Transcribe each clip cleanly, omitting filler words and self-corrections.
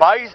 22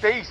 23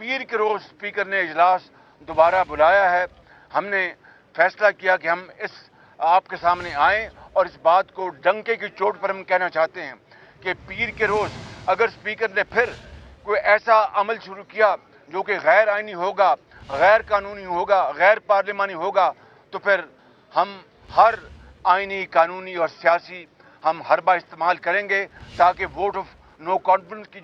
پیر کے روز اسپیکر نے اجلاس دوبارہ بلایا ہے. ہم نے فیصلہ کیا کہ ہم اس آپ کے سامنے آئیں اور اس بات کو ڈنکے کی چوٹ پر ہم کہنا چاہتے ہیں کہ پیر کے روز اگر اسپیکر نے پھر کوئی ایسا عمل شروع کیا جو کہ غیر آئینی ہوگا, غیر قانونی ہوگا, غیر پارلیمانی ہوگا, تو پھر ہم ہر آئینی, قانونی اور سیاسی ہم حربہ استعمال کریں گے تاکہ ووٹ آف نو کانفیڈنس کی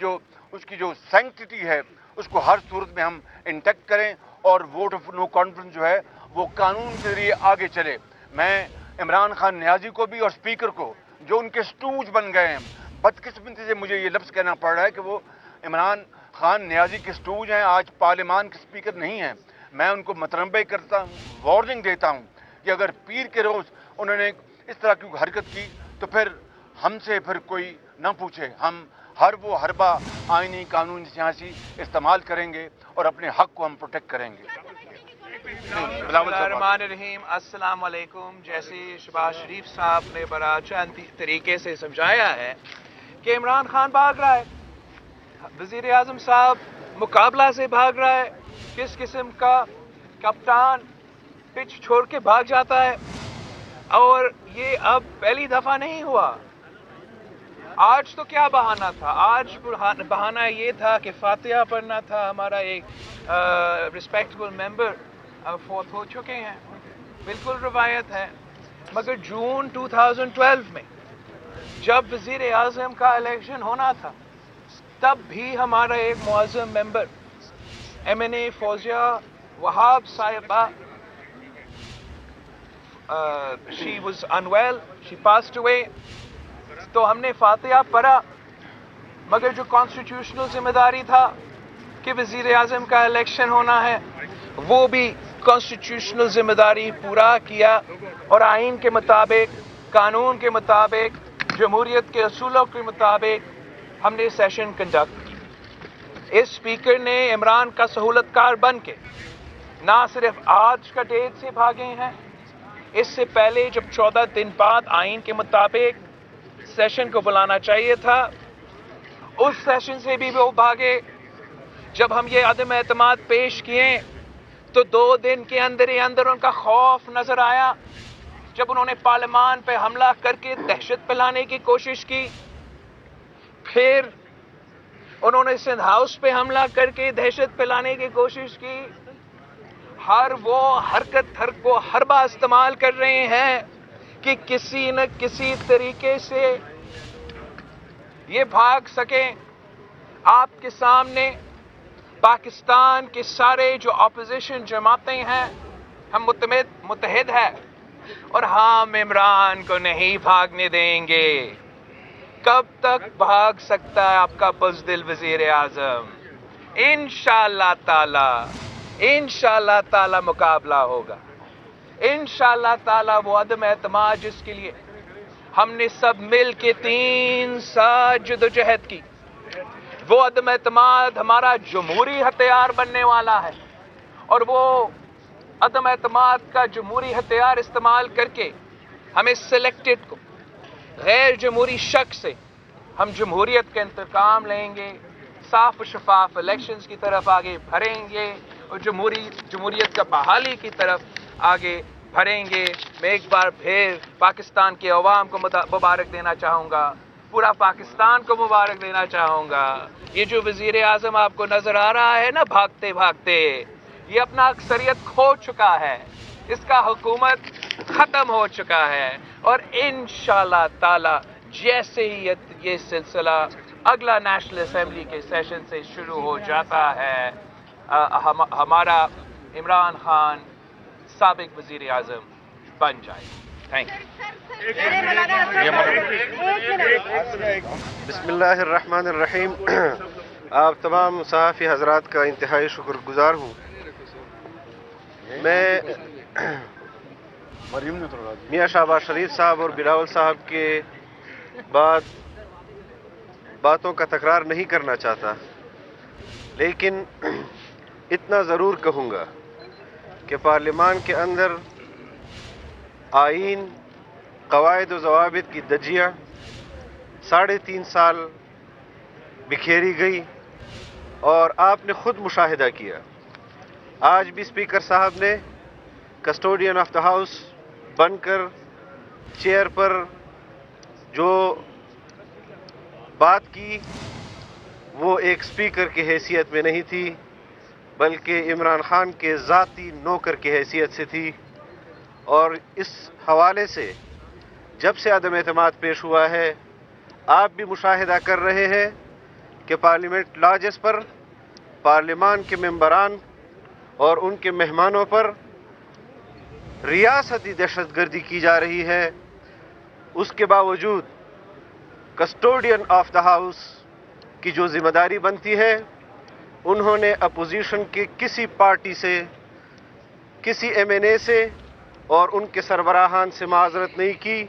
اس کی جو سینکٹیٹی ہے اس کو ہر صورت میں ہم انٹیکٹ کریں اور ووٹ آف نو کانفیڈنس جو ہے وہ قانون کے ذریعے آگے چلے. میں عمران خان نیازی کو بھی اور اسپیکر کو جو ان کے سٹوج بن گئے ہیں, بدقسمتی سے مجھے یہ لفظ کہنا پڑ رہا ہے کہ وہ عمران خان نیازی کے سٹوج ہیں, آج پارلیمان کے اسپیکر نہیں ہیں, میں ان کو متنبع کرتا ہوں, وارننگ دیتا ہوں کہ اگر پیر کے روز انہوں نے اس طرح کی حرکت کی تو پھر ہم سے پھر کوئی نہ پوچھے, ہم ہر وہ حربہ آئینی, قانونی, سیاسی استعمال کریں گے اور اپنے حق کو ہم پروٹیکٹ کریں گے. بسم اللہ الرحمن الرحیم. السلام علیکم. جیسے شہباز شریف صاحب نے بڑا اچھا طریقے سے سمجھایا ہے کہ عمران خان بھاگ رہا ہے, وزیر اعظم صاحب مقابلہ سے بھاگ رہا ہے, کس قسم کا کپتان پچ چھوڑ کے بھاگ جاتا ہے, اور یہ اب پہلی دفعہ نہیں ہوا. آج تو کیا بہانہ تھا, آج بہانہ یہ تھا کہ فاتحہ پڑھنا تھا, ہمارا ایک رسپیکٹبل ممبر فوت ہو چکے ہیں, بالکل روایت ہے. مگر جون 2012 میں جب وزیر اعظم کا الیکشن ہونا تھا تب بھی ہمارا ایک معظم ممبر MNA فوزیہ وہاب صاحبہ, she was unwell, she passed away. تو ہم نے فاتحہ پڑھا, مگر جو کانسٹیٹیوشنل ذمہ داری تھا کہ وزیر اعظم کا الیکشن ہونا ہے وہ بھی کانسٹیٹیوشنل ذمہ داری پورا کیا, اور آئین کے مطابق, قانون کے مطابق, جمہوریت کے اصولوں کے مطابق ہم نے سیشن کنڈکٹ کی. اس اسپیکر نے عمران کا سہولت کار بن کے نہ صرف آج کا ڈیٹ سے بھاگے ہیں, اس سے پہلے جب 14 دن بعد آئین کے مطابق سیشن کو بلانا چاہیے تھا اس سیشن سے بھی وہ بھاگے. جب ہم یہ عدم اعتماد پیش کیے تو 2 دن کے اندر ہی اندر ان کا خوف نظر آیا, جب انہوں نے پارلیمان پہ حملہ کر کے دہشت پھیلانے کی کوشش کی, پھر انہوں نے سندھ ہاؤس پہ حملہ کر کے دہشت پھیلانے کی کوشش کی. ہر وہ حرکت کو حربہ استعمال کر رہے ہیں کہ کسی نہ کسی طریقے سے یہ بھاگ سکیں. آپ کے سامنے پاکستان کے سارے جو اپوزیشن جماعتیں ہیں ہم متحد ہیں, اور ہم عمران کو نہیں بھاگنے دیں گے. کب تک بھاگ سکتا ہے آپ کا بزدل وزیر اعظم؟ انشاءاللہ تعالی مقابلہ ہوگا. انشاءاللہ تعالی وہ عدم اعتماد جس کے لیے ہم نے سب مل کے 3 سال جدوجہد کی, وہ عدم اعتماد ہمارا جمہوری ہتھیار بننے والا ہے, اور وہ عدم اعتماد کا جمہوری ہتھیار استعمال کر کے ہمیں سلیکٹڈ کو غیر جمہوری شخص سے ہم جمہوریت کا انتقام لیں گے, صاف و شفاف الیکشنز کی طرف آگے بڑھیں گے, اور جمہوریت کا بحالی کی طرف آگے بڑھیں گے. میں ایک بار پھر پاکستان کے عوام کو مبارک دینا چاہوں گا, پورا پاکستان کو مبارک دینا چاہوں گا. یہ جو وزیر اعظم آپ کو نظر آ رہا ہے نا بھاگتے بھاگتے, یہ اپنا اکثریت کھو چکا ہے, اس کا حکومت ختم ہو چکا ہے, اور انشاءاللہ تعالی جیسے ہی یہ سلسلہ اگلا نیشنل اسمبلی کے سیشن سے شروع ہو جاتا ہے, ہمارا عمران خان سابق وزیر اعظم بن جائے. Thank you. بسم اللہ الرحمن الرحیم. آپ تمام صحافی حضرات کا انتہائی شکر گزار ہوں. میں میاں شہباز شریف صاحب اور بلاول صاحب کے باتوں کا تکرار نہیں کرنا چاہتا, لیکن اتنا ضرور کہوں گا کہ پارلیمان کے اندر آئین, قواعد و ضوابط کی دجیاں 3.5 سال بکھیری گئی, اور آپ نے خود مشاہدہ کیا. آج بھی اسپیکر صاحب نے کسٹوڈین آف دا ہاؤس بن کر چیئر پر جو بات کی وہ ایک اسپیکر کی حیثیت میں نہیں تھی بلکہ عمران خان کے ذاتی نوکر کی حیثیت سے تھی. اور اس حوالے سے جب سے عدم اعتماد پیش ہوا ہے آپ بھی مشاہدہ کر رہے ہیں کہ پارلیمنٹ لاجز پر پارلیمان کے ممبران اور ان کے مہمانوں پر ریاستی دہشت گردی کی جا رہی ہے. اس کے باوجود کسٹوڈین آف دا ہاؤس کی جو ذمہ داری بنتی ہے انہوں نے اپوزیشن کے کسی پارٹی سے کسی ایم این اے سے اور ان کے سربراہان سے معذرت نہیں کی،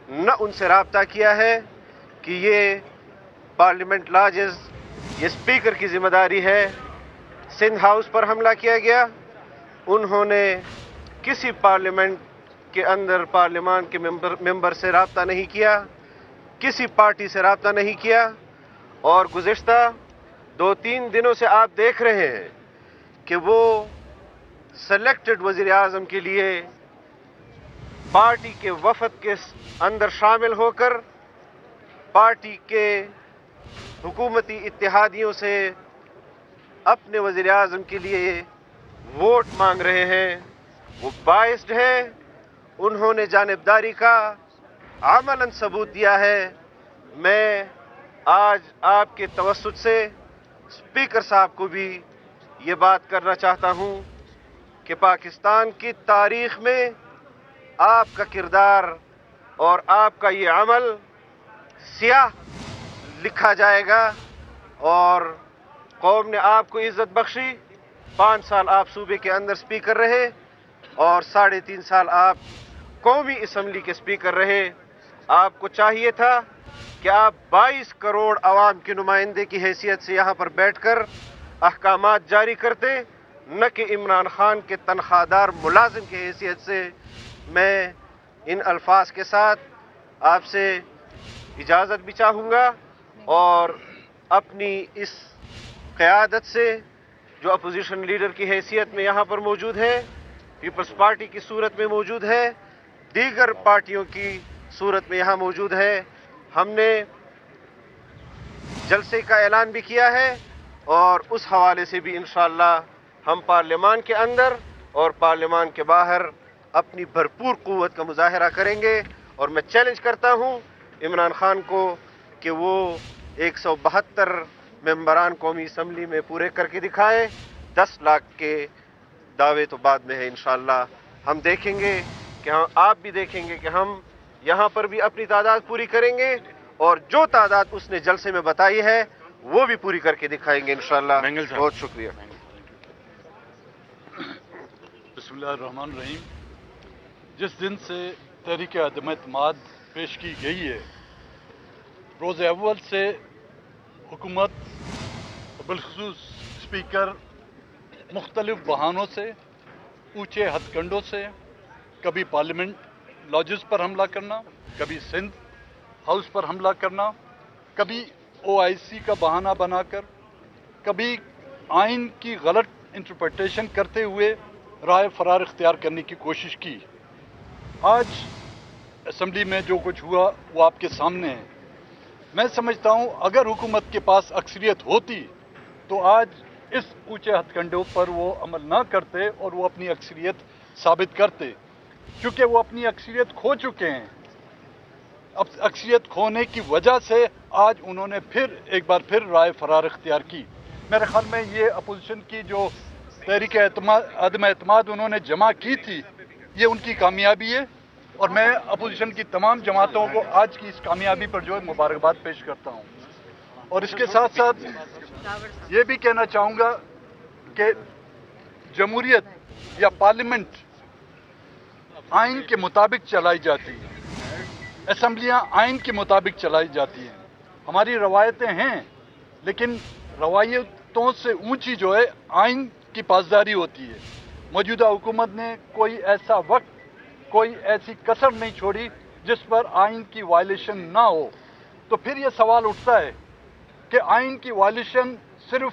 نہ ان سے رابطہ کیا ہے کہ یہ پارلیمنٹ لاجز یہ اسپیکر کی ذمہ داری ہے. سندھ ہاؤس پر حملہ کیا گیا، انہوں نے کسی پارلیمنٹ کے اندر پارلیمان کے ممبر سے رابطہ نہیں کیا، کسی پارٹی سے رابطہ نہیں کیا. اور گزشتہ 2-3 دنوں سے آپ دیکھ رہے ہیں کہ وہ سلیکٹڈ وزیر اعظم کے لیے پارٹی کے وفد کے اندر شامل ہو کر پارٹی کے حکومتی اتحادیوں سے اپنے وزیر اعظم کے لیے ووٹ مانگ رہے ہیں. وہ باعث ہے، انہوں نے جانبداری کا عملاً ثبوت دیا ہے. میں آج آپ کے توسط سے اسپیکر صاحب کو بھی یہ بات کرنا چاہتا ہوں کہ پاکستان کی تاریخ میں آپ کا کردار اور آپ کا یہ عمل سیاہ لکھا جائے گا. اور قوم نے آپ کو عزت بخشی. 5 سال آپ صوبے کے اندر اسپیکر رہے اور 3.5 سال آپ قومی اسمبلی کے اسپیکر رہے. آپ کو چاہیے تھا کہ آپ 22 کروڑ عوام کے نمائندے کی حیثیت سے یہاں پر بیٹھ کر احکامات جاری کرتے، نہ کہ عمران خان کے تنخواہ دار ملازم کی حیثیت سے. میں ان الفاظ کے ساتھ آپ سے اجازت بھی چاہوں گا اور اپنی اس قیادت سے جو اپوزیشن لیڈر کی حیثیت میں یہاں پر موجود ہے، پیپلز پارٹی کی صورت میں موجود ہے، دیگر پارٹیوں کی صورت میں یہاں موجود ہے، ہم نے جلسے کا اعلان بھی کیا ہے اور اس حوالے سے بھی انشاءاللہ ہم پارلیمان کے اندر اور پارلیمان کے باہر اپنی بھرپور قوت کا مظاہرہ کریں گے. اور میں چیلنج کرتا ہوں عمران خان کو کہ وہ 172 ممبران قومی اسمبلی میں پورے کر کے دکھائے. 10 لاکھ کے دعوے تو بعد میں ہے. انشاءاللہ ہم دیکھیں گے کہ آپ بھی دیکھیں گے کہ ہم یہاں پر بھی اپنی تعداد پوری کریں گے اور جو تعداد اس نے جلسے میں بتائی ہے وہ بھی پوری کر کے دکھائیں گے انشاءاللہ. بہت شکریہ. بسم اللہ الرحمن الرحیم. جس دن سے تحریک عدم اعتماد پیش کی گئی ہے، روز اول سے حکومت بالخصوص اسپیکر مختلف بہانوں سے، اونچے ہتھ کنڈوں سے، کبھی پارلیمنٹ لاجز پر حملہ کرنا، کبھی سندھ ہاؤس پر حملہ کرنا، کبھی OIC کا بہانہ بنا کر، کبھی آئین کی غلط انٹرپریٹیشن کرتے ہوئے رائے فرار اختیار کرنے کی کوشش کی. آج اسمبلی میں جو کچھ ہوا وہ آپ کے سامنے ہے. میں سمجھتا ہوں اگر حکومت کے پاس اکثریت ہوتی تو آج اس اونچے ہتھ کنڈوں پر وہ عمل نہ کرتے اور وہ اپنی اکثریت ثابت کرتے، کیونکہ وہ اپنی اکثریت کھو چکے ہیں. اب اکثریت کھونے کی وجہ سے آج انہوں نے ایک بار پھر رائے فرار اختیار کی. میرے خیال میں یہ اپوزیشن کی جو تحریک عدم اعتماد انہوں نے جمع کی تھی یہ ان کی کامیابی ہے، اور میں اپوزیشن کی تمام جماعتوں کو آج کی اس کامیابی پر جو ہے مبارکباد پیش کرتا ہوں. اور اس کے ساتھ ساتھ یہ بھی کہنا چاہوں گا کہ جمہوریت یا پارلیمنٹ آئین کے مطابق چلائی جاتی ہے، اسمبلیاں آئین کے مطابق چلائی جاتی ہیں. ہماری روایتیں ہیں لیکن روایتوں سے اونچی جو ہے آئین کی پاسداری ہوتی ہے. موجودہ حکومت نے کوئی ایسا وقت، کوئی ایسی کسر نہیں چھوڑی جس پر آئین کی وائلیشن نہ ہو. تو پھر یہ سوال اٹھتا ہے کہ آئین کی وائلیشن صرف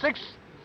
6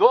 2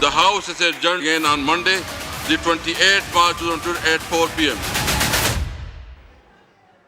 The House is adjourned again on Monday, the 28th March 2022 at 4 p.m.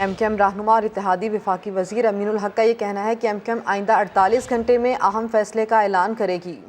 M Q M رہنما اور اتحادی وفاقی وزیر امین الحق کا یہ کہنا ہے کہ ایم کیو ایم آئندہ 48 گھنٹے میں اہم فیصلے کا اعلان کرے گی۔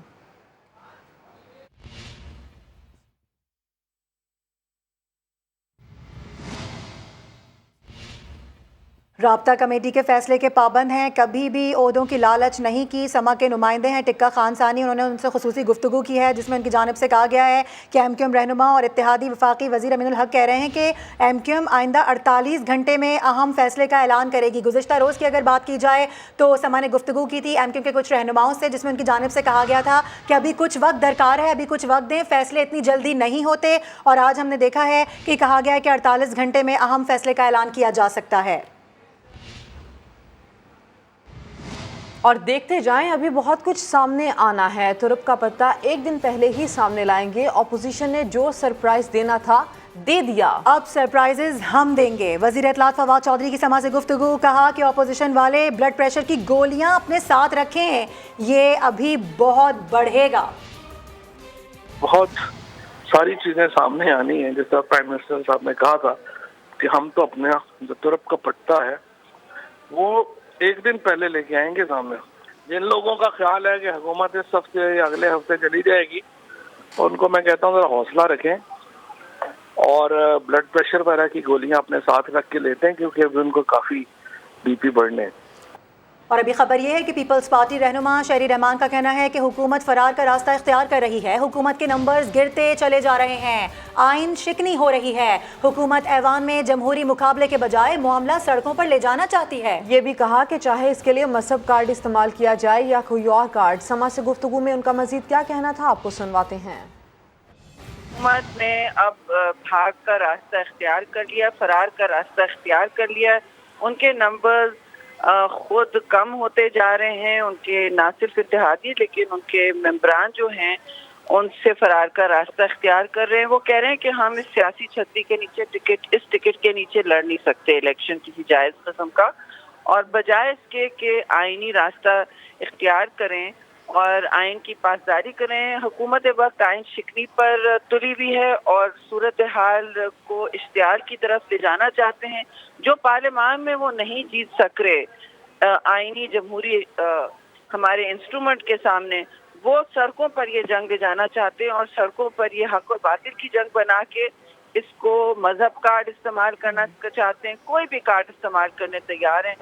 رابطہ کمیٹی کے فیصلے کے پابند ہیں، کبھی بھی عہدوں کی لالچ نہیں کی۔ سما کے نمائندے ہیں ٹکا خان ثانی، انہوں نے ان سے خصوصی گفتگو کی ہے جس میں ان کی جانب سے کہا گیا ہے کہ ایم کیو ایم رہنما اور اتحادی وفاقی وزیر امین الحق کہہ رہے ہیں کہ ایم کیو ایم آئندہ 48 گھنٹے میں اہم فیصلے کا اعلان کرے گی۔ گزشتہ روز کی اگر بات کی جائے تو سما نے گفتگو کی تھی ایم کیو ایم کے کچھ رہنماؤں سے جس میں ان کی جانب سے کہا گیا تھا کہ ابھی کچھ وقت درکار ہے، ابھی کچھ وقت دیں، فیصلے اتنی جلدی نہیں ہوتے، اور آج ہم نے دیکھا ہے کہ کہا گیا ہے کہ 48 گھنٹے میں اہم فیصلے کا اعلان کیا جا سکتا ہے۔ اور دیکھتے جائیں، ابھی بہت کچھ سامنے آنا ہے۔ ترک کا پتہ ایک دن پہلے ہی سامنے لائیں گے۔ اپوزیشن نے جو سرپرائز دینا تھا دے دیا، اب سرپرائزز ہم دیں گے۔ وزیر اطلاعات فواد چودھری کی سما سے گفتگو، کہا کہ اپوزیشن والے بلڈ پریشر کی گولیاں اپنے ساتھ رکھیں، یہ ابھی بہت بڑھے گا۔ بہت ساری چیزیں سامنے آنی ہیں، جس طرح پرائم منسٹر صاحب نے کہا تھا کہ ہم تو اپنا جو ترک کا پٹا ہے وہ ایک دن پہلے لے کے آئیں گے سامنے۔ جن لوگوں کا خیال ہے کہ حکومت اس ہفتے یا اگلے ہفتے چلی جائے گی، ان کو میں کہتا ہوں ذرا حوصلہ رکھیں اور بلڈ پریشر وغیرہ کی گولیاں اپنے ساتھ رکھ کے لیتے ہیں، کیونکہ ابھی ان کو کافی بی پی بڑھنے۔ اور ابھی خبر یہ ہے کہ پیپلز پارٹی رہنما شہری رحمان کا کہنا ہے کہ حکومت فرار کا راستہ اختیار کر رہی ہے، حکومت کے نمبرز گرتے چلے جا رہے ہیں، آئین شکنی ہو رہی ہے، حکومت ایوان میں جمہوری مقابلے کے بجائے معاملہ سڑکوں پر لے جانا چاہتی ہے۔ یہ بھی کہا کہ چاہے اس کے لیے مذہب کارڈ استعمال کیا جائے یا کوئی اور کارڈ۔ سما سے گفتگو میں ان کا مزید کیا کہنا تھا، آپ کو سنواتے ہیں۔ حکومت نے اب بھاگ کا راستہ اختیار کر لیا، فرار کا راستہ اختیار کر لیا، ان کے نمبرز خود کم ہوتے جا رہے ہیں، ان کے نہ صرف اتحادی لیکن ان کے ممبران جو ہیں ان سے فرار کا راستہ اختیار کر رہے ہیں۔ وہ کہہ رہے ہیں کہ ہم اس سیاسی چھتری کے نیچے اس ٹکٹ کے نیچے لڑ نہیں سکتے الیکشن کسی جائز قسم کا، اور بجائے اس کے کہ آئینی راستہ اختیار کریں اور آئین کی پاسداری کریں، حکومت وقت آئین شکنی پر تلی ہوئی ہے اور صورتحال کو اشتعال کی طرف لے جانا چاہتے ہیں۔ جو پارلیمان میں وہ نہیں جیت سک رہے آئینی جمہوری ہمارے انسٹرومنٹ کے سامنے، وہ سڑکوں پر یہ جنگ لے جانا چاہتے ہیں، اور سڑکوں پر یہ حق اور باطل کی جنگ بنا کے اس کو مذہب کارڈ استعمال کرنا چاہتے ہیں، کوئی بھی کارڈ استعمال کرنے تیار ہیں۔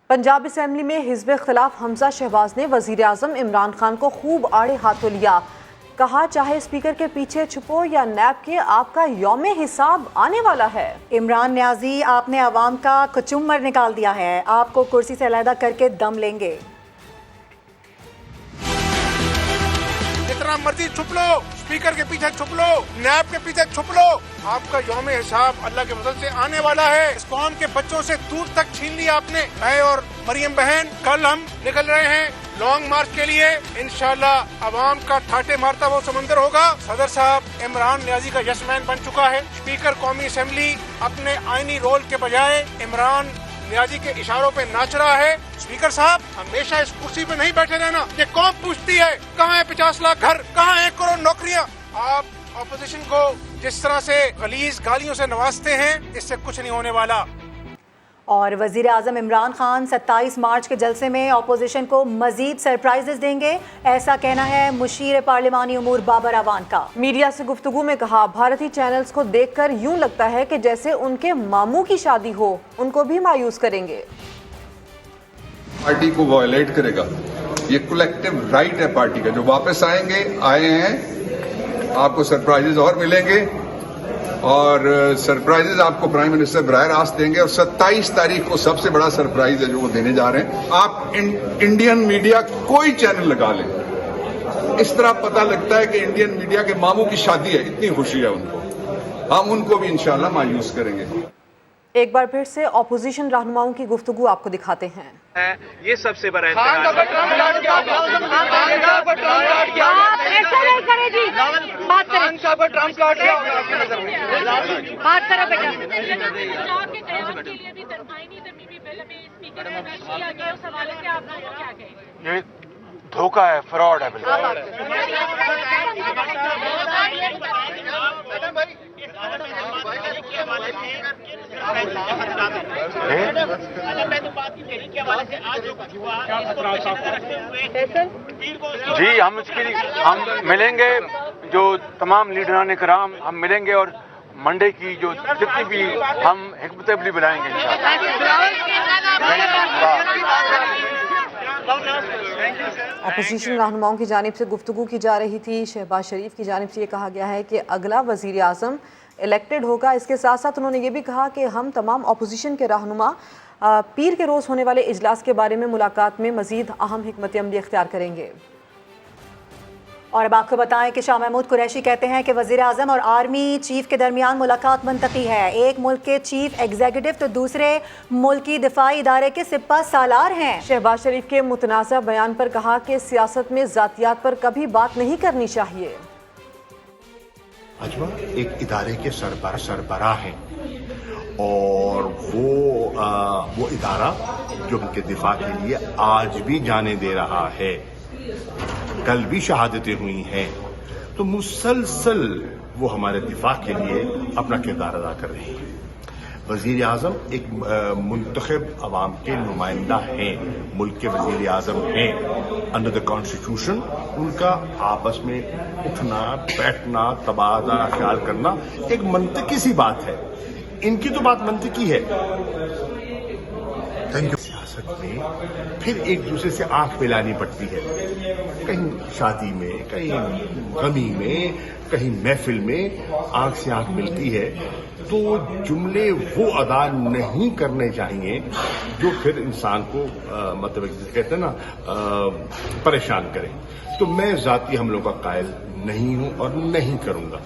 پنجاب اسمبلی میں حزب اختلاف حمزہ شہباز نے وزیر اعظم عمران خان کو خوب آڑے ہاتھوں لیا، کہا چاہے اسپیکر کے پیچھے چھپو یا نیب کے، آپ کا یوم حساب آنے والا ہے۔ عمران نیازی، آپ نے عوام کا کچمر نکال دیا ہے، آپ کو کرسی سے علیحدہ کر کے دم لیں گے۔ جتنا مرضی چھپ لو، اسپیکر کے پیچھے چھپ لو، نیب کے پیچھے چھپ لو، آپ کا یوم حساب اللہ کے فضل سے آنے والا ہے۔ اس قوم کے بچوں سے دودھ تک چھین لیا آپ نے۔ میں اور مریم بہن کل ہم نکل رہے ہیں لانگ مارچ کے لیے، انشاءاللہ عوام کا ٹھاٹے مارتا وہ سمندر ہوگا۔ صدر صاحب عمران نیازی کا یس مین بن چکا ہے، اسپیکر قومی اسمبلی اپنے آئینی رول کے بجائے عمران نیازی کے اشاروں پہ ناچ رہا ہے۔ اسپیکر صاحب ہمیشہ اس کرسی پہ نہیں بیٹھے رہنا، یہ قوم پوچھتی ہے کہاں ہے 50 لاکھ گھر، کہاں ہے 1 کروڑ نوکریاں۔ آپ اپوزیشن کو جس طرح سے غلیظ گالیوں سے نوازتے ہیں، اس سے کچھ نہیں ہونے والا۔ اور وزیر اعظم عمران خان 27 مارچ کے جلسے میں اپوزیشن کو مزید سرپرائزز دیں گے، ایسا کہنا ہے مشیر پارلیمانی امور بابر اعوان کا۔ میڈیا سے گفتگو میں کہا بھارتی چینلز کو دیکھ کر یوں لگتا ہے کہ جیسے ان کے ماموں کی شادی ہو، ان کو بھی مایوس کریں گے۔ پارٹی کو وائلیٹ کرے گا، یہ کولیکٹیو رائٹ ہے پارٹی کا، جو واپس آئیں گے آئے ہیں، آپ کو سرپرائزز اور ملیں گے، اور سرپرائزز آپ کو پرائم منسٹر براہ راست دیں گے، اور 27 تاریخ کو سب سے بڑا سرپرائز ہے جو وہ دینے جا رہے ہیں۔ آپ انڈین میڈیا کوئی چینل لگا لیں، اس طرح پتہ لگتا ہے کہ انڈین میڈیا کے ماموں کی شادی ہے، اتنی خوشی ہے ان کو، ہم ان کو بھی انشاءاللہ مایوس کریں گے۔ ایک بار پھر سے اپوزیشن رہنماؤں کی گفتگو آپ کو دکھاتے ہیں۔ یہ سب سے بڑا یہ دھوکہ ہے، فراڈ ہے بالکل۔ جی ہم ملیں گے، جو تمام لیڈران کرام ہم ملیں گے، اور منڈے کی جو جتنی بھی ہم حکمت عملی بلائیں گے اپوزیشن رہنماؤں کی جانب سے گفتگو کی جا رہی تھی. شہباز شریف کی جانب سے یہ کہا گیا ہے کہ اگلا وزیر اعظم الیکٹڈ ہوگا. اس کے ساتھ ساتھ انہوں نے یہ بھی کہا کہ ہم تمام اپوزیشن کے رہنما پیر کے روز ہونے والے اجلاس کے بارے میں ملاقات میں مزید اہم حکمت عملی اختیار کریں گے. اور اب آپ کو بتائیں کہ شاہ محمود قریشی کہتے ہیں کہ وزیر اعظم اور آرمی چیف کے درمیان ملاقات منطقی ہے. ایک ملک کے چیف ایگزیکٹو تو دوسرے ملکی دفاعی ادارے کے سپہ سالار ہیں. شہباز شریف کے متنازع بیان پر کہا کہ سیاست میں ذاتیات پر کبھی بات نہیں کرنی چاہیے. اجوا ایک ادارے کے سربراہ ہیں اور وہ ادارہ جو ان کے دفاع کے لیے آج بھی جانے دے رہا ہے، کل بھی شہادتیں ہوئی ہیں، تو مسلسل وہ ہمارے دفاع کے لیے اپنا کردار ادا کر رہے ہیں. وزیر اعظم ایک منتخب عوام کے نمائندہ ہیں، ملک کے وزیر اعظم ہیں انڈر دا کانسٹیٹیوشن. ان کا آپس میں اٹھنا بیٹھنا تبادلہ خیال کرنا ایک منطقی سی بات ہے. ان کی تو بات منطقی ہے. سیاست میں پھر ایک دوسرے سے آنکھ ملانی پڑتی ہے، کہیں شادی میں، کہیں غمی میں، کہیں محفل میں آنکھ سے آنکھ ملتی ہے، تو جملے وہ ادا نہیں کرنے چاہیے جو پھر انسان کو مطلب کہتے ہیں نا پریشان کرے. تو میں ذاتی حملوں کا قائل نہیں ہوں اور نہیں کروں گا.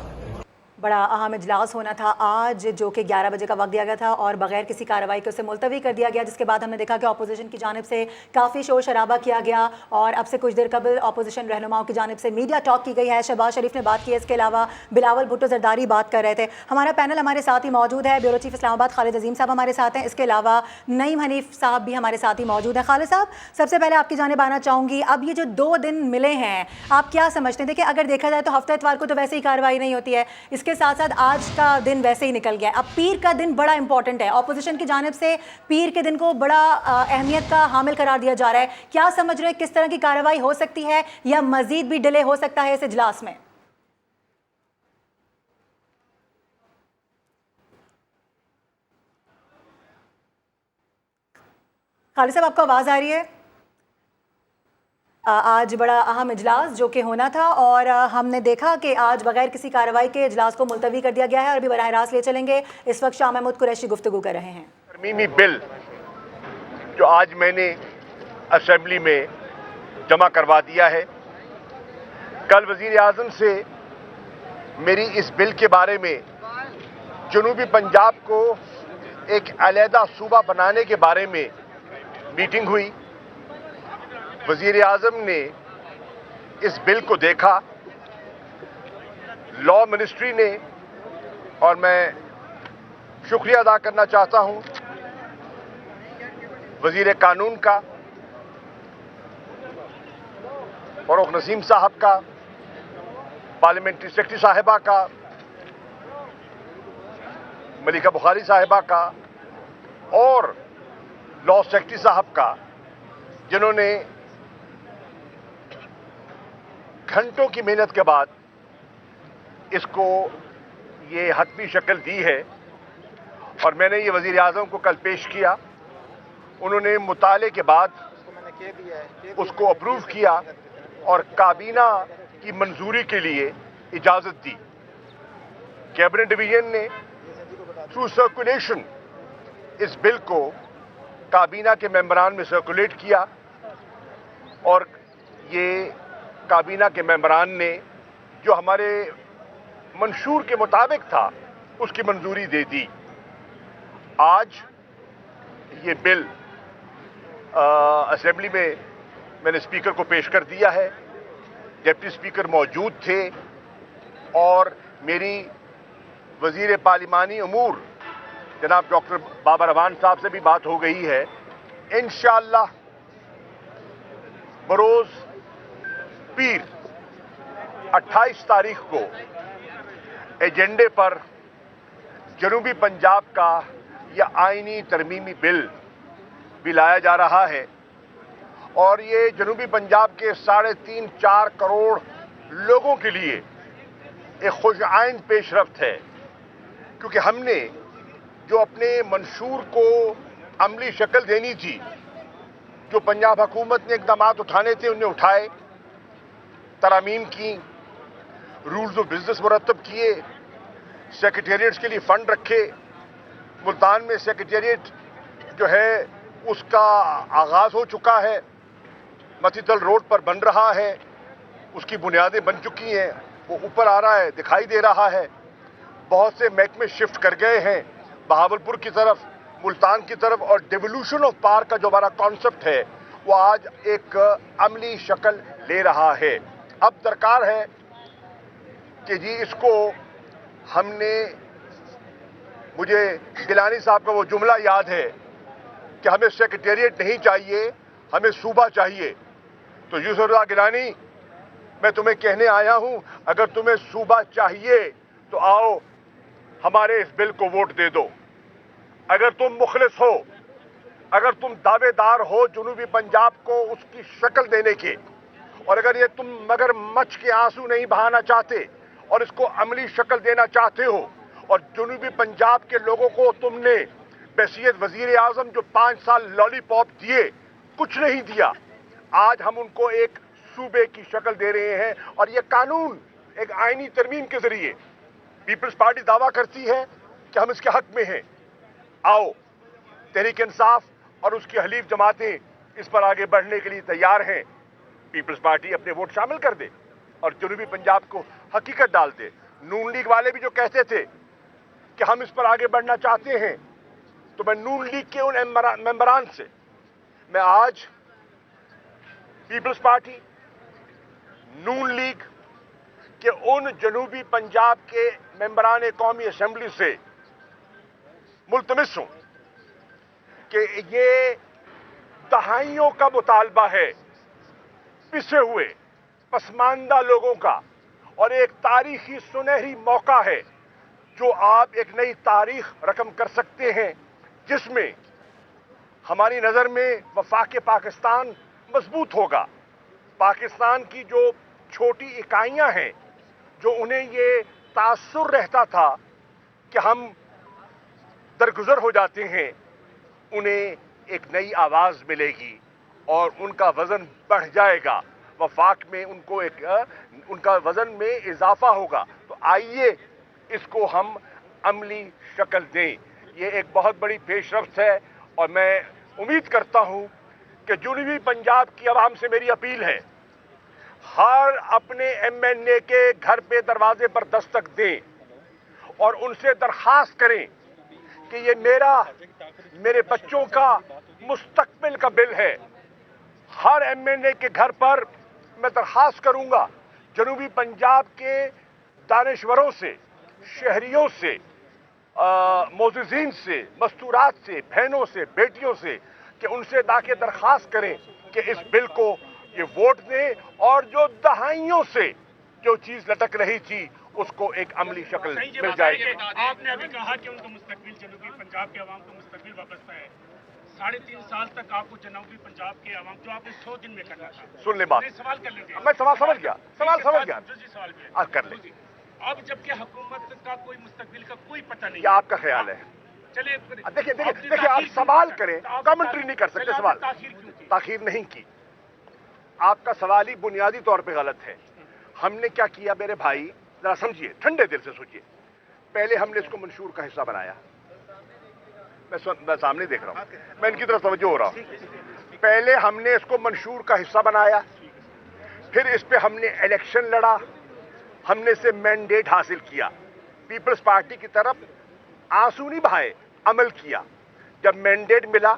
بڑا اہم اجلاس ہونا تھا آج، جو کہ 11 بجے کا وقت دیا گیا تھا اور بغیر کسی کارروائی کے اسے ملتوی کر دیا گیا، جس کے بعد ہم نے دیکھا کہ اپوزیشن کی جانب سے کافی شور شرابہ کیا گیا اور اب سے کچھ دیر قبل اپوزیشن رہنماؤں کی جانب سے میڈیا ٹاک کی گئی ہے. شہباز شریف نے بات کی ہے، اس کے علاوہ بلاول بھٹو زرداری بات کر رہے تھے. ہمارا پینل ہمارے ساتھ ہی موجود ہے. بیورو چیف اسلام آباد خالد عظیم صاحب ہمارے ساتھ ہیں، اس کے علاوہ نعیم حنیف صاحب بھی ہمارے ساتھ ہی موجود ہیں. خالد صاحب، سب سے پہلے آپ کی جانب آنا چاہوں گی، اب یہ جو 2 دن ملے ہیں آپ کیا سمجھتے ہیں؟ دیکھیں اگر دیکھا جائے تو ہفتہ اتوار کو تو ویسے ہی کارروائی نہیں ہوتی ہے، اس کے ساتھ ساتھ آج کا دن ویسے ہی نکل گیا. اب پیر کا دن بڑا امپورٹنٹ ہے، اپوزیشن کی جانب سے پیر کے دن کو بڑا اہمیت کا حامل قرار دیا جا رہا ہے. کیا سمجھ رہے ہیں کس طرح کی کارروائی ہو سکتی ہے یا مزید بھی ڈیلے ہو سکتا ہے اس اجلاس میں؟ خالد صاحب، آپ کو آواز آ رہی ہے؟ آج بڑا اہم اجلاس جو کہ ہونا تھا اور ہم نے دیکھا کہ آج بغیر کسی کارروائی کے اجلاس کو ملتوی کر دیا گیا ہے اور ابھی براہ راست لے چلیں گے. اس وقت شاہ محمود قریشی گفتگو کر رہے ہیں. ترمیمی بل جو آج میں نے اسمبلی میں جمع کروا دیا ہے، کل وزیر اعظم سے میری اس بل کے بارے میں جنوبی پنجاب کو ایک علیحدہ صوبہ بنانے کے بارے میں میٹنگ ہوئی. وزیر اعظم نے اس بل کو دیکھا، لا منسٹری نے، اور میں شکریہ ادا کرنا چاہتا ہوں وزیر قانون کا، فروخ نسیم صاحب کا، پارلیمنٹری سیکرٹری صاحبہ کا، ملکہ بخاری صاحبہ کا اور لا سیکرٹری صاحب کا، جنہوں نے گھنٹوں کی محنت کے بعد اس کو یہ حتمی شکل دی ہے. اور میں نے یہ وزیر اعظم کو کل پیش کیا، انہوں نے مطالعے کے بعد اس کو اپروو کیا اور کابینہ کی منظوری کے لیے اجازت دی. کیبنٹ ڈویژن نے تھرو سرکولیشن اس بل کو کابینہ کے ممبران میں سرکولیٹ کیا اور یہ کابینہ کے ممبران نے جو ہمارے منشور کے مطابق تھا اس کی منظوری دے دی. آج یہ بل اسمبلی میں نے اسپیکر کو پیش کر دیا ہے. ڈپٹی اسپیکر موجود تھے اور میری وزیر پارلیمانی امور جناب ڈاکٹر بابر امان صاحب سے بھی بات ہو گئی ہے. انشاءاللہ بروز پیر 28 تاریخ کو ایجنڈے پر جنوبی پنجاب کا یہ آئینی ترمیمی بل بھی لایا جا رہا ہے اور یہ جنوبی پنجاب کے 3.5-4 کروڑ لوگوں کے لیے ایک خوش آئند پیش رفت ہے، کیونکہ ہم نے جو اپنے منشور کو عملی شکل دینی تھی، جو پنجاب حکومت نے اقدامات اٹھانے تھے انہیں اٹھائے، ترامیم کی، رولز آف بزنس مرتب کیے، سیکریٹریٹس کے لیے فنڈ رکھے۔ ملتان میں سیکریٹریٹ جو ہے اس کا آغاز ہو چکا ہے، متیدل روڈ پر بن رہا ہے، اس کی بنیادیں بن چکی ہیں، وہ اوپر آ رہا ہے، دکھائی دے رہا ہے۔ بہت سے محکمے شفٹ کر گئے ہیں بہاولپور کی طرف، ملتان کی طرف، اور ڈیولوشن آف پاور کا جو ہمارا کانسیپٹ ہے وہ آج ایک عملی شکل لے رہا ہے۔ اب درکار ہے کہ جی اس کو ہم نے، مجھے گیلانی صاحب کا وہ جملہ یاد ہے کہ ہمیں سیکریٹریٹ نہیں چاہیے، ہمیں صوبہ چاہیے۔ تو یوسف رضا گیلانی، میں تمہیں کہنے آیا ہوں، اگر تمہیں صوبہ چاہیے تو آؤ ہمارے اس بل کو ووٹ دے دو۔ اگر تم مخلص ہو، اگر تم دعوے دار ہو جنوبی پنجاب کو اس کی شکل دینے کے، اور اگر یہ تم مگر مچھ کے آنسو نہیں بہانا چاہتے اور اس کو عملی شکل دینا چاہتے ہو، اور جنوبی پنجاب کے لوگوں کو تم نے بحیثیت وزیر اعظم جو 5 سال لالی پاپ دیے، کچھ نہیں دیا، آج ہم ان کو ایک صوبے کی شکل دے رہے ہیں، اور یہ قانون ایک آئینی ترمیم کے ذریعے پیپلز پارٹی دعویٰ کرتی ہے کہ ہم اس کے حق میں ہیں۔ آؤ، تحریک انصاف اور اس کی حلیف جماعتیں اس پر آگے بڑھنے کے لیے تیار ہیں۔ پیپلز پارٹی اپنے ووٹ شامل کر دے اور جنوبی پنجاب کو حقیقت ڈال دے۔ نون لیگ والے بھی جو کہتے تھے کہ ہم اس پر آگے بڑھنا چاہتے ہیں، تو میں نون لیگ کے ان ممبران سے، میں آج پیپلز پارٹی، نون لیگ کہ ان جنوبی پنجاب کے ممبران قومی اسمبلی سے ملتمس ہوں کہ یہ دہائیوں کا مطالبہ ہے پسے ہوئے پسماندہ لوگوں کا، اور ایک تاریخی سنہری موقع ہے جو آپ ایک نئی تاریخ رقم کر سکتے ہیں، جس میں ہماری نظر میں وفاق پاکستان مضبوط ہوگا۔ پاکستان کی جو چھوٹی اکائیاں ہیں، جو انہیں یہ تاثر رہتا تھا کہ ہم درگزر ہو جاتے ہیں، انہیں ایک نئی آواز ملے گی اور ان کا وزن بڑھ جائے گا، وفاق میں ان کا وزن میں اضافہ ہوگا۔ تو آئیے اس کو ہم عملی شکل دیں۔ یہ ایک بہت بڑی پیش رفت ہے، اور میں امید کرتا ہوں کہ جنوبی پنجاب کی عوام سے میری اپیل ہے، ہر اپنے ایم این اے کے گھر پہ دروازے پر دستک دیں اور ان سے درخواست کریں کہ یہ میرے بچوں کا مستقبل کا بل ہے۔ ہر ایم این اے کے گھر پر میں درخواست کروں گا جنوبی پنجاب کے دانشوروں سے، شہریوں سے، معززین سے، مستورات سے، بہنوں سے، بیٹیوں سے، کہ ان سے جا کے درخواست کریں کہ اس بل کو یہ ووٹ دیں، اور جو دہائیوں سے جو چیز لٹک رہی تھی اس کو ایک عملی شکل مل جائے گی۔ آپ نے ابھی کہا کہ ان کا مستقبل جنوبی پنجاب کے عوام کا مستقبل وابستہ ہے۔ 3.5 سال تک آپ کو جنوبی پنجاب کے عوام جو آپ نے 100 دن میں کرنا تھا، سن لیں بات، سوال کر لیجیے۔ میں سوال سمجھ گیا، سوال سوال بھی آپ کر لیں۔ اب جبکہ حکومت کا کوئی مستقبل کا کوئی پتہ نہیں، یہ آپ کا خیال ہے۔ چلیے دیکھیں آپ سوال کریں، کامنٹری نہیں کر سکتے، سوال تاخیر نہیں کی۔ آپ کا سوال ہی بنیادی طور پہ غلط ہے۔ ہم نے کیا کیا میرے بھائی، ذرا سمجھیے، ٹھنڈے دل سے سوچیے۔ پہلے ہم نے اس کو منشور کا حصہ بنایا، میں سامنے دیکھ رہا ہوں، میں ان کی طرف توجہ ہو رہا ہوں۔ پہلے ہم نے اس کو منشور کا حصہ بنایا، پھر اس پہ ہم نے الیکشن لڑا، ہم نے اسے مینڈیٹ حاصل کیا، پیپلز پارٹی کی طرف آنسو نہیں بہائے، عمل کیا۔ جب مینڈیٹ ملا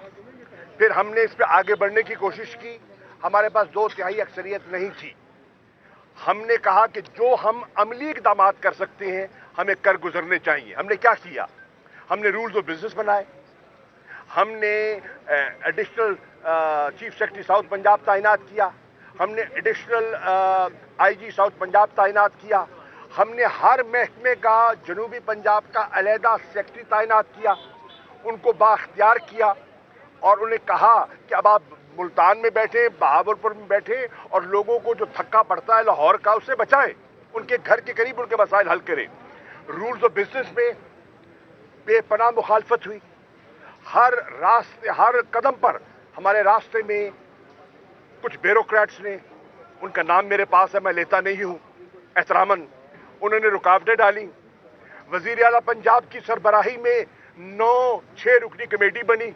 پھر ہم نے اس پہ آگے بڑھنے کی کوشش کی، ہمارے پاس 2/3 اکثریت نہیں تھی۔ ہم نے کہا کہ جو ہم عملی اقدامات کر سکتے ہیں ہمیں کر گزرنے چاہیے۔ ہم نے کیا کیا؟ ہم نے رولز آف بزنس بنائے، ہم نے additional chief secretary south Punjab تعینات کیا، ہم نے additional I G south Punjab تعینات کیا، ہم نے ہر محکمے کا جنوبی پنجاب کا علیحدہ سیکرٹری تعینات کیا، ان کو بااختیار کیا اور انہیں کہا کہ اب آپ ملتان میں بیٹھیں، بہاولپور میں بیٹھیں اور لوگوں کو جو دھکا پڑتا ہے لاہور کا اس سے بچائیں، ان کے گھر کے قریب ان کے مسائل حل کریں۔ رولز آف بزنس میں بے پناہ مخالفت ہوئی، ہر قدم پر ہمارے راستے میں کچھ بیوروکریٹس نے، ان کا نام میرے پاس ہے میں لیتا نہیں ہوں احتراماً، انہوں نے رکاوٹیں ڈالی۔ وزیر اعلیٰ پنجاب کی سربراہی میں 6 رکنی کمیٹی بنی۔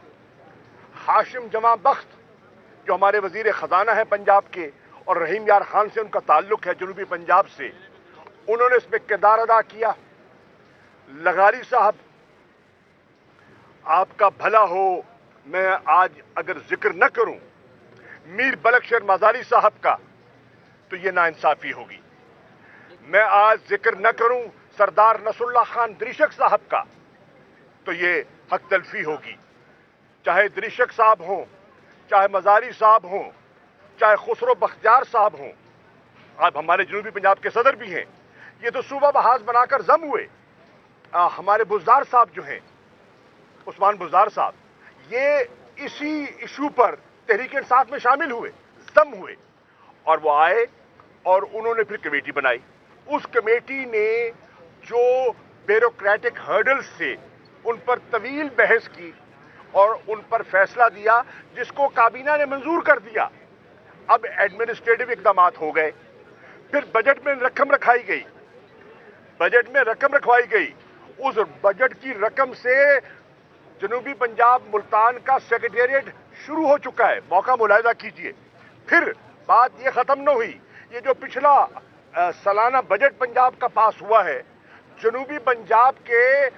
ہاشم جمع بخت جو ہمارے وزیر خزانہ ہیں پنجاب کے اور رحیم یار خان سے ان کا تعلق ہے جنوبی پنجاب سے، انہوں نے اس میں کردار ادا کیا۔ لغاری صاحب آپ کا بھلا ہو، میں آج اگر ذکر نہ کروں میر بلکشر مزاری صاحب کا تو یہ ناانصافی ہوگی، میں آج ذکر نہ کروں سردار نصر اللہ خان دریشک صاحب کا تو یہ حق تلفی ہوگی۔ چاہے دریشک صاحب ہوں، چاہے مزاری صاحب ہوں، چاہے خسرو بختیار صاحب ہوں، آپ ہمارے جنوبی پنجاب کے صدر بھی ہیں، یہ تو صوبہ بحاظ بنا کر ضم ہوئے۔ ہمارے بزدار صاحب جو ہیں عثمان بزدار صاحب، یہ اسی ایشو پر تحریک انصاف میں شامل ہوئے، ضم ہوئے، اور وہ آئے اور انہوں نے پھر کمیٹی بنائی۔ اس کمیٹی نے جو بیوروکریٹک ہرڈلز سے ان پر طویل بحث کی اور ان پر فیصلہ دیا جس کو کابینہ نے منظور کر دیا۔ اب ایڈمنسٹریٹو اقدامات ہو گئے، پھر بجٹ میں رقم رکھائی گئی، اس بجٹ کی رقم سے جنوبی پنجاب ملتان کا سیکریٹریٹ شروع ہو چکا ہے، موقع ملاحظہ کیجئے۔ پھر بات یہ ختم نہ ہوئی، یہ جو پچھلا سالانہ بجٹ پنجاب کا پاس ہوا ہے، جنوبی پنجاب کے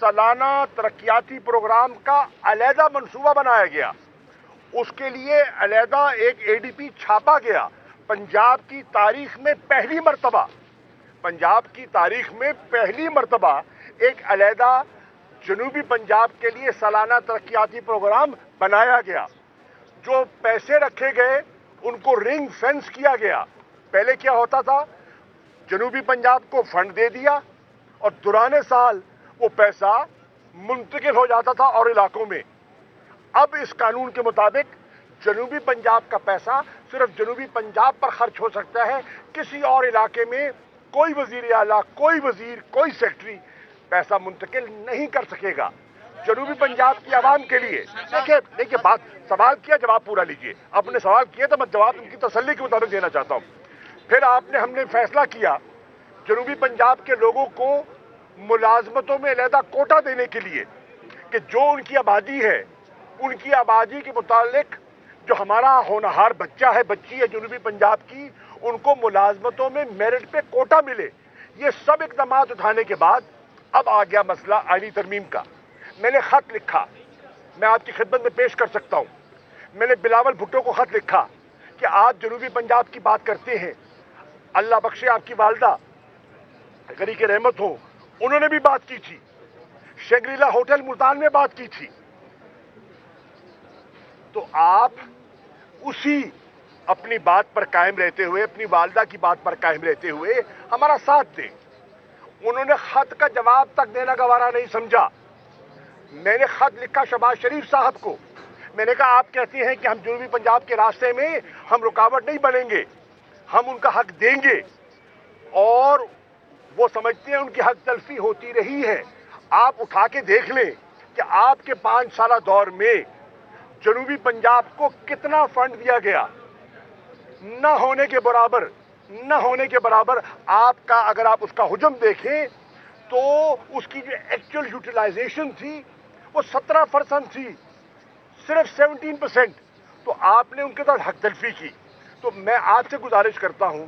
سالانہ ترقیاتی پروگرام کا علیحدہ منصوبہ بنایا گیا، اس کے لیے علیحدہ ایک ADP چھاپا گیا۔ پنجاب کی تاریخ میں پہلی مرتبہ ایک علیحدہ جنوبی پنجاب کے لیے سالانہ ترقیاتی پروگرام بنایا گیا۔ جو پیسے رکھے گئے ان کو رنگ فینس کیا گیا۔ پہلے کیا ہوتا تھا، جنوبی پنجاب کو فنڈ دے دیا اور دوران سال وہ پیسہ منتقل ہو جاتا تھا اور علاقوں میں۔ اب اس قانون کے مطابق جنوبی پنجاب کا پیسہ صرف جنوبی پنجاب پر خرچ ہو سکتا ہے، کسی اور علاقے میں کوئی وزیر اعلیٰ، کوئی وزیر، کوئی سیکٹری پیسہ منتقل نہیں کر سکے گا جنوبی پنجاب کی عوام کے لیے۔ دیکھیے بات، سوال کیا، جواب پورا لیجئے۔ آپ نے سوال کیا تو میں جواب ان کی تسلی کے مطابق دینا چاہتا ہوں۔ پھر ہم نے فیصلہ کیا جنوبی پنجاب کے لوگوں کو ملازمتوں میں علیحدہ کوٹا دینے کے لیے کہ جو ان کی آبادی ہے، ان کی آبادی کے متعلق جو ہمارا ہونہار بچہ ہے، بچی ہے جنوبی پنجاب کی، ان کو ملازمتوں میں میرٹ پہ کوٹا ملے۔ یہ سب اقدامات اٹھانے کے بعد اب آ گیا مسئلہ آئینی ترمیم کا۔ میں نے خط لکھا، میں آپ کی خدمت میں پیش کر سکتا ہوں۔ میں نے بلاول بھٹو کو خط لکھا کہ آپ جنوبی پنجاب کی بات کرتے ہیں، اللہ بخشے آپ کی والدہ غریق رحمت ہو، انہوں نے بھی بات کی تھی، شنگریلا ہوٹل ملتان میں بات کی تھی۔ تو آپ اسی اپنی بات پر قائم رہتے ہوئے، اپنی والدہ کی بات پر قائم رہتے ہوئے ہمارا ساتھ دیں۔ انہوں نے خط کا جواب تک دینا گوارا نہیں سمجھا۔ میں نے خط لکھا شہباز شریف صاحب کو، میں نے کہا آپ کہتے ہیں کہ ہم جنوبی پنجاب کے راستے میں ہم رکاوٹ نہیں بنیں گے، ہم ان کا حق دیں گے، اور وہ سمجھتے ہیں ان کی حق تلفی ہوتی رہی ہے۔ آپ اٹھا کے دیکھ لیں کہ آپ کے 5 سالہ دور میں جنوبی پنجاب کو کتنا فنڈ دیا گیا، نہ ہونے کے برابر۔ آپ کا اگر آپ اس کا حجم دیکھیں تو اس کی جو ایکچوئل یوٹیلائزیشن تھی وہ 17% تھی، صرف 17%، تو آپ نے ان کے ساتھ حق تلفی کی۔ تو میں آپ سے گزارش کرتا ہوں،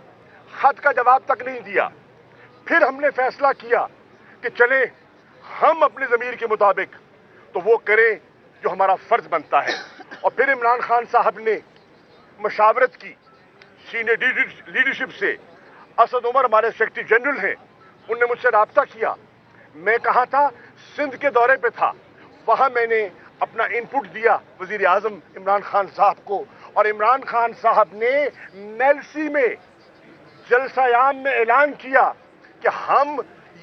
خط کا جواب تک نہیں دیا۔ پھر ہم نے فیصلہ کیا کہ چلیں ہم اپنے ضمیر کے مطابق تو وہ کریں جو ہمارا فرض بنتا ہے۔ اور پھر عمران خان صاحب نے مشاورت کی سینئر لیڈرشپ سے، اسد عمر ہمارے سیکرٹری جنرل ہیں، انہوں نے مجھ سے رابطہ کیا۔ میں کہاں تھا؟ سندھ کے دورے پہ تھا، وہاں میں نے اپنا انپٹ دیا وزیر اعظم عمران خان صاحب کو، اور عمران خان صاحب نے میلسی میں جلسہ عام میں اعلان کیا کہ ہم